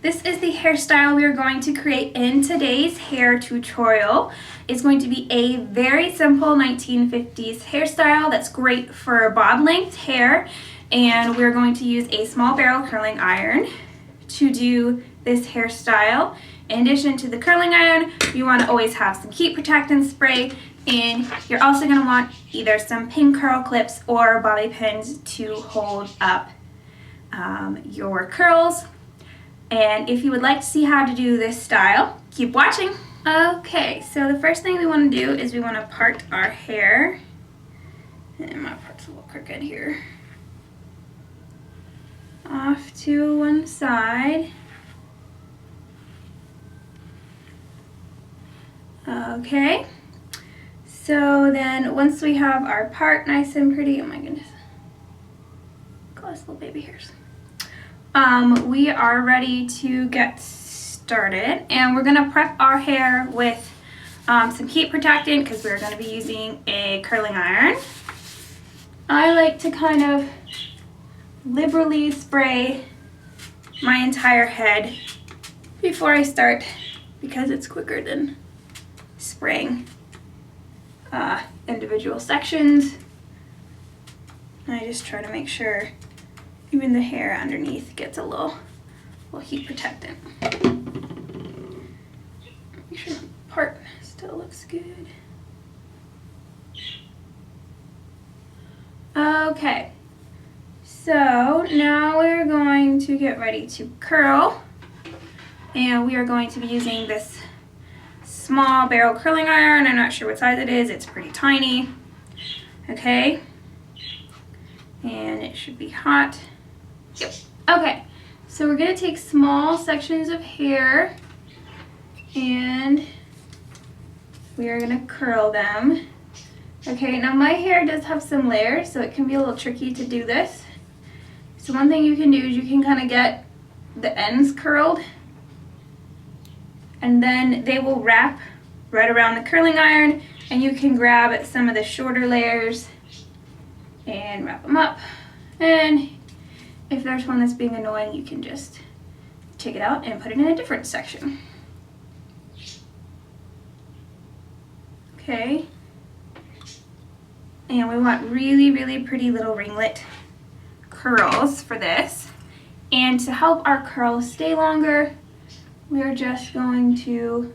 This is the hairstyle we are going to create in today's hair tutorial. It's going to be a very simple 1950s hairstyle that's great for bob length hair, and we're going to use a small barrel curling iron to do this hairstyle. In addition to the curling iron, you want to always have some heat protectant spray, and you're also going to want either some pin curl clips or bobby pins to hold up your curls. And if you would like to see how to do this style, keep watching. Okay, so the first thing we want to do is we want to part our hair. And my part's a little crooked here. Off to one side. Okay, so then once we have our part nice and pretty, oh my goodness, close little baby hairs. We are ready to get started, and we're gonna prep our hair with some heat protectant because we're gonna be using a curling iron. I like to kind of liberally spray my entire head before I start because it's quicker than spraying individual sections. I just try to make sure even the hair underneath gets a little heat protectant. Make sure the part still looks good. Okay, so now we're going to get ready to curl, and we are going to be using this small barrel curling iron. I'm not sure what size it is. It's pretty tiny. Okay, and it should be hot. Yep. Okay, so we're gonna take small sections of hair and we are gonna curl them. Okay, now my hair does have some layers, so it can be a little tricky to do this. So one thing you can do is you can kind of get the ends curled, and then they will wrap right around the curling iron, and you can grab some of the shorter layers and wrap them up. And if there's one that's being annoying, you can just take it out and put it in a different section. Okay. And we want really, really pretty little ringlet curls for this. And to help our curls stay longer, we are just going to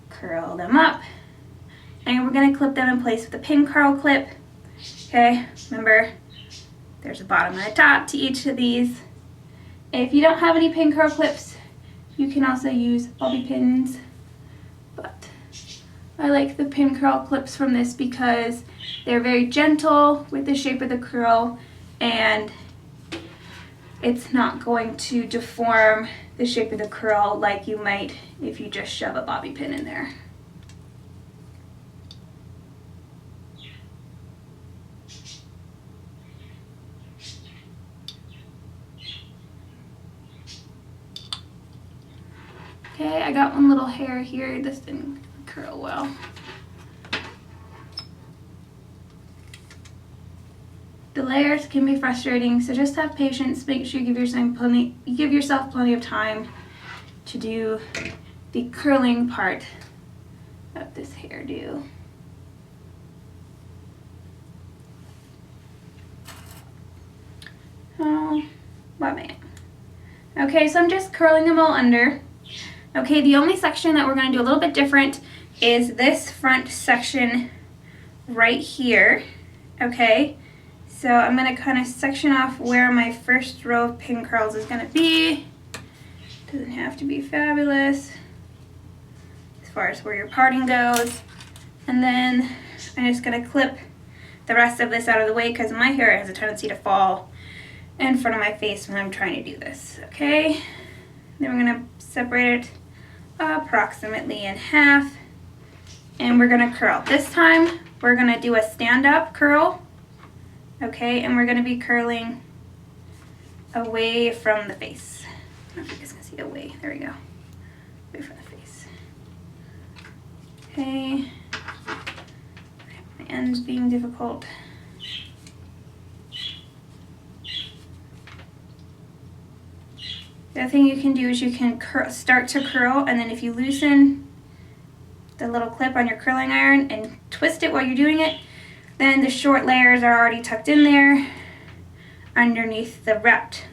curl them up. And we're going to clip them in place with a pin curl clip. Okay, remember, there's a bottom and a top to each of these. If you don't have any pin curl clips, you can also use bobby pins. But I like the pin curl clips from this because they're very gentle with the shape of the curl, and it's not going to deform the shape of the curl like you might if you just shove a bobby pin in there. Okay, I got one little hair here. This didn't curl well. The layers can be frustrating, so just have patience. Make sure you give yourself plenty of time to do the curling part of this hairdo. Oh, what man. Okay, so I'm just curling them all under. Okay, the only section that we're going to do a little bit different is this front section right here. Okay, so I'm going to kind of section off where my first row of pin curls is going to be. Doesn't have to be fabulous as far as where your parting goes. And then I'm just going to clip the rest of this out of the way because my hair has a tendency to fall in front of my face when I'm trying to do this. Okay, then we're going to separate it approximately in half, and we're going to curl. This time we're going to do a stand-up curl. Okay, and we're going to be curling away from the face. I don't know if you guys can see away. There we go. Away from the face. Okay. My end's being difficult. The other thing you can do is you can start to curl, and then if you loosen the little clip on your curling iron and twist it while you're doing it, then the short layers are already tucked in there underneath the rest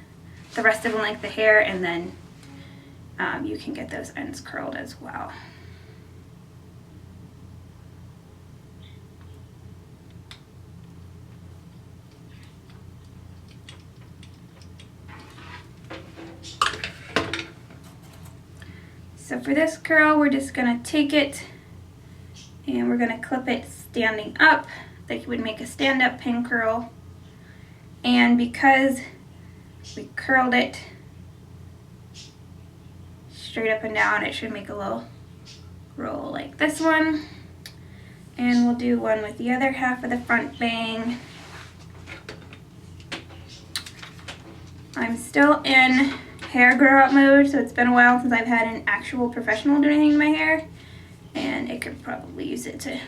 of the length of the hair, and then you can get those ends curled as well. So for this curl, we're just gonna take it and we're gonna clip it standing up, like you would make a stand-up pin curl. And because we curled it straight up and down, it should make a little roll like this one. And we'll do one with the other half of the front bang. I'm still in hair grow out mode, so it's been a while since I've had an actual professional do anything to my hair, and it could probably use it to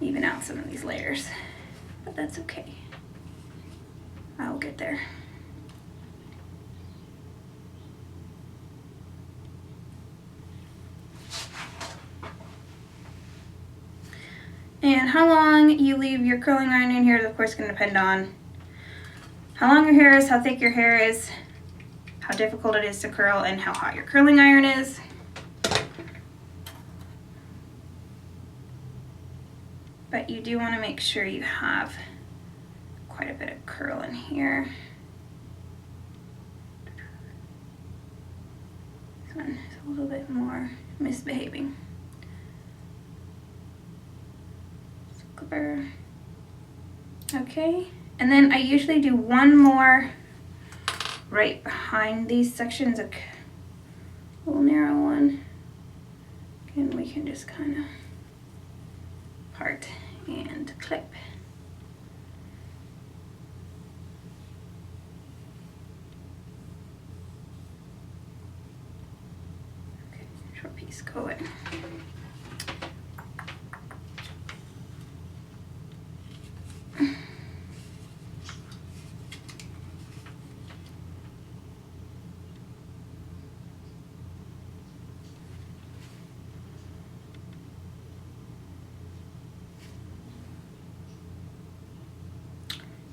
even out some of these layers, but that's okay. I'll get there. And how long you leave your curling iron in here is of course going to depend on how long your hair is, how thick your hair is, how difficult it is to curl, and how hot your curling iron is. But you do want to make sure you have quite a bit of curl in here. This one is a little bit more misbehaving. Clipper. Okay, and then I usually do one more right behind these sections, a little narrow one, and we can just kind of part and clip. Okay, short piece, go away.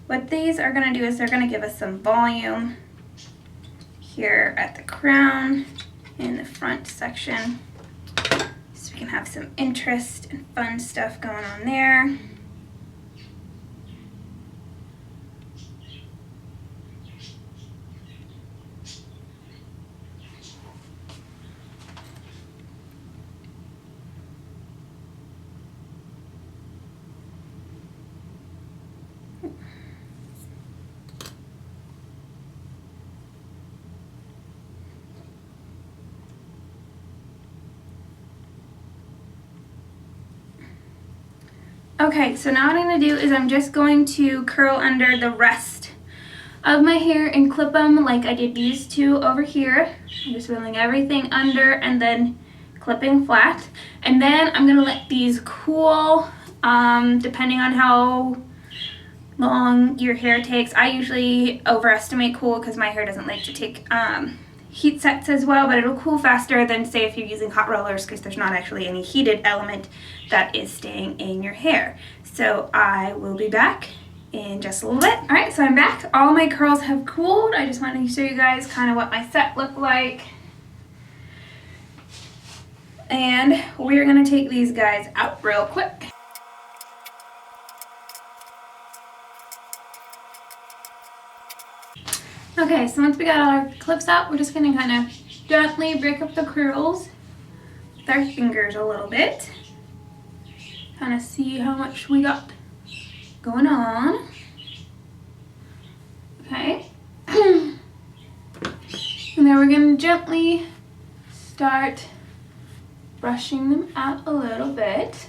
What these are going to do is they're going to give us some volume here at the crown in the front section, so we can have some interest and fun stuff going on there. Okay, so now what I'm going to do is I'm just going to curl under the rest of my hair and clip them like I did these two over here. I'm just rolling everything under and then clipping flat. And then I'm going to let these cool, depending on how long your hair takes. I usually overestimate cool because my hair doesn't like to take heat sets as well, but it'll cool faster than say if you're using hot rollers, because there's not actually any heated element that is staying in your hair. So I will be back in just a little bit. All right, so I'm back. All my curls have cooled. I just wanted to show you guys kind of what my set looked like. And we're gonna take these guys out real quick. Okay, so once we got all our clips out, we're just gonna kind of gently break up the curls with our fingers a little bit. Kind of see how much we got going on. Okay. And then we're gonna gently start brushing them out a little bit.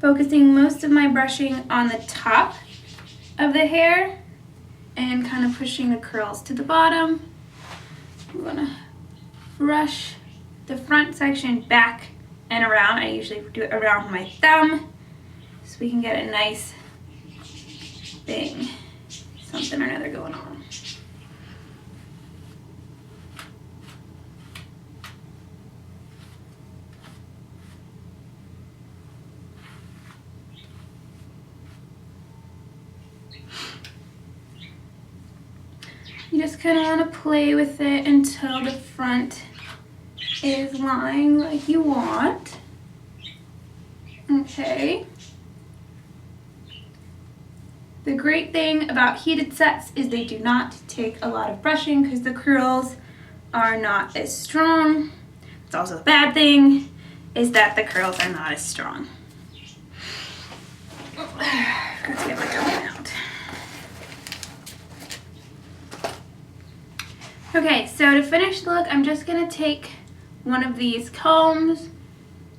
Focusing most of my brushing on the top of the hair and kind of pushing the curls to the bottom. I'm gonna brush the front section back and around. I usually do it around my thumb so we can get a nice thing, something or another going on. You just kind of want to play with it until the front is lying like you want. Okay. The great thing about heated sets is they do not take a lot of brushing because the curls are not as strong. It's also the bad thing is that the curls are not as strong. Got to get my comb out. Okay, so to finish the look, I'm just gonna take one of these combs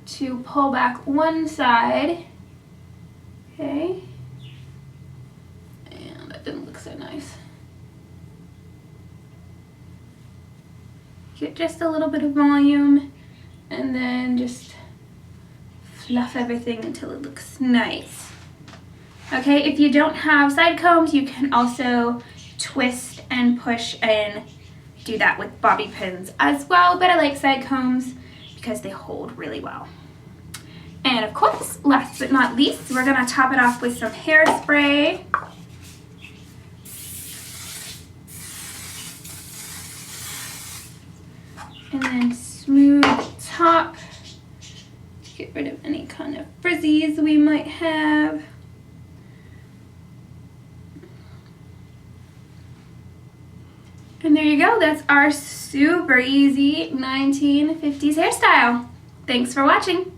to pull back one side. Okay. And that didn't look so nice. Get just a little bit of volume and then just fluff everything until it looks nice. Okay, if you don't have side combs, you can also twist and push and do that with bobby pins as well, but I like side combs because they hold really well. And of course, last but not least, we're gonna top it off with some hairspray. And then smooth top. Get rid of any kind of frizzies we might have. And there you go, that's our super easy 1950s hairstyle. Thanks for watching.